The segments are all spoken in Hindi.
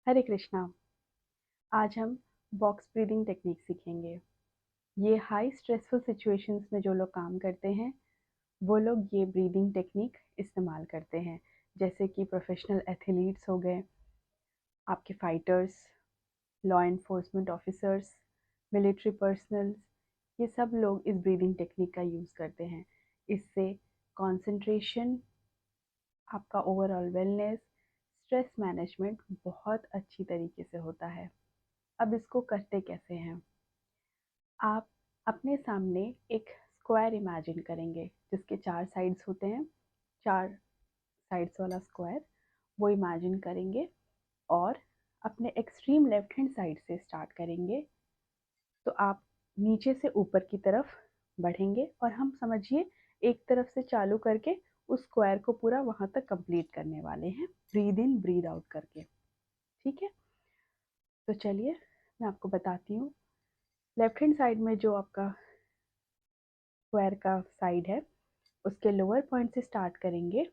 हरे कृष्णा। आज हम बॉक्स ब्रीदिंग टेक्निक सीखेंगे। ये हाई स्ट्रेसफुल सिचुएशंस में जो लोग काम करते हैं वो लोग ये ब्रीदिंग टेक्निक इस्तेमाल करते हैं, जैसे कि प्रोफेशनल एथलीट्स हो गए, आपके fighters, law enforcement officers, military personnels. ये सब लोग इस ब्रीदिंग टेक्निक का यूज़ करते हैं। इससे कंसंट्रेशन, आपका ओवरऑल वेलनेस, स्ट्रेस मैनेजमेंट बहुत अच्छी तरीके से होता है। अब इसको करते कैसे हैं? आप अपने सामने एक स्क्वायर इमेजिन करेंगे जिसके 4 साइड्स होते हैं। 4 साइड्स वाला स्क्वायर वो इमेजिन करेंगे और अपने एक्सट्रीम लेफ्ट हैंड साइड से स्टार्ट करेंगे। तो आप नीचे से ऊपर की तरफ बढ़ेंगे और हम समझिए एक तरफ से चालू करके उस स्क्वायर को पूरा वहाँ तक कंप्लीट करने वाले हैं, ब्रीद इन ब्रीद आउट करके। ठीक है, तो चलिए मैं आपको बताती हूँ। लेफ्ट हैंड साइड में जो आपका स्क्वायर का साइड है उसके लोअर पॉइंट से स्टार्ट करेंगे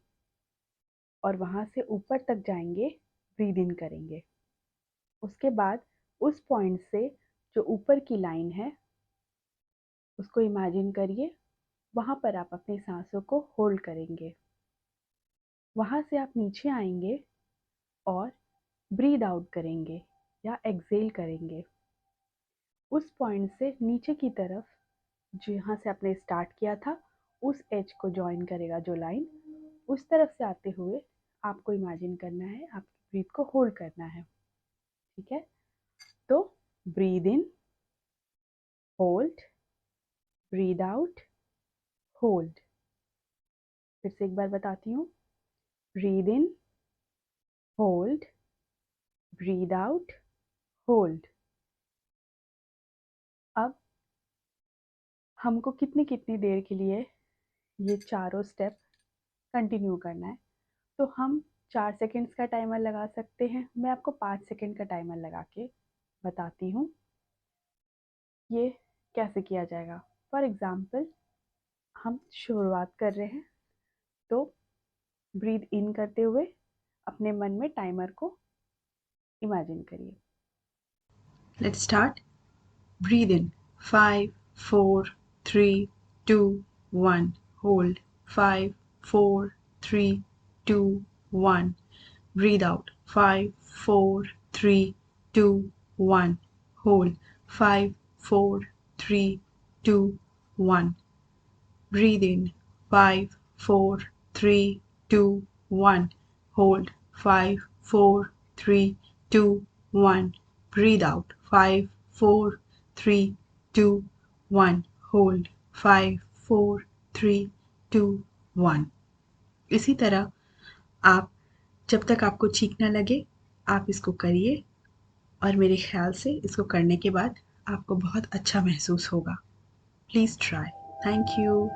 और वहाँ से ऊपर तक जाएंगे, ब्रीद इन करेंगे। उसके बाद उस पॉइंट से जो ऊपर की लाइन है उसको इमेजिन करिए, वहाँ पर आप अपनी सांसों को होल्ड करेंगे। वहाँ से आप नीचे आएंगे और ब्रीद आउट करेंगे या एक्सेल करेंगे। उस पॉइंट से नीचे की तरफ जहाँ से आपने स्टार्ट किया था उस एज को ज्वाइन करेगा जो लाइन, उस तरफ से आते हुए आपको इमेजिन करना है, आपकी ब्रीथ को होल्ड करना है। ठीक है, तो breathe in, hold, breathe out, hold. फिर से एक बार बताती हूँ। Breathe in, hold, breathe out, hold. अब हमको कितनी कितनी देर के लिए ये चारों स्टेप कंटिन्यू करना है, तो हम 4 सेकेंड्स का टाइमर लगा सकते हैं। मैं आपको 5 सेकेंड का टाइमर लगा के बताती हूँ ये कैसे किया जाएगा। फॉर एग्ज़ाम्पल हम शुरुआत कर रहे हैं, तो ब्रीद इन करते हुए अपने मन में टाइमर को इमेजिन करिए। Let's start. Breathe in 5, 4, 3, 2, 1. Hold 5, 4, 3, 2, 1. Breathe out 5, 4, 3, 2, 1. Hold 5, 4, 3, 2, 1. Breathe in 5, 4, 3, 2, 1. Hold 5, 4, 3, 2, 1. Breathe out 5, 4, 3, 2, 1. Hold 5, 4, 3, 2, 1. इसी तरह आप जब तक आपको ठीक ना लगे आप इसको करिए और मेरे ख्याल से इसको करने के बाद आपको बहुत अच्छा महसूस होगा। Please try. Thank you.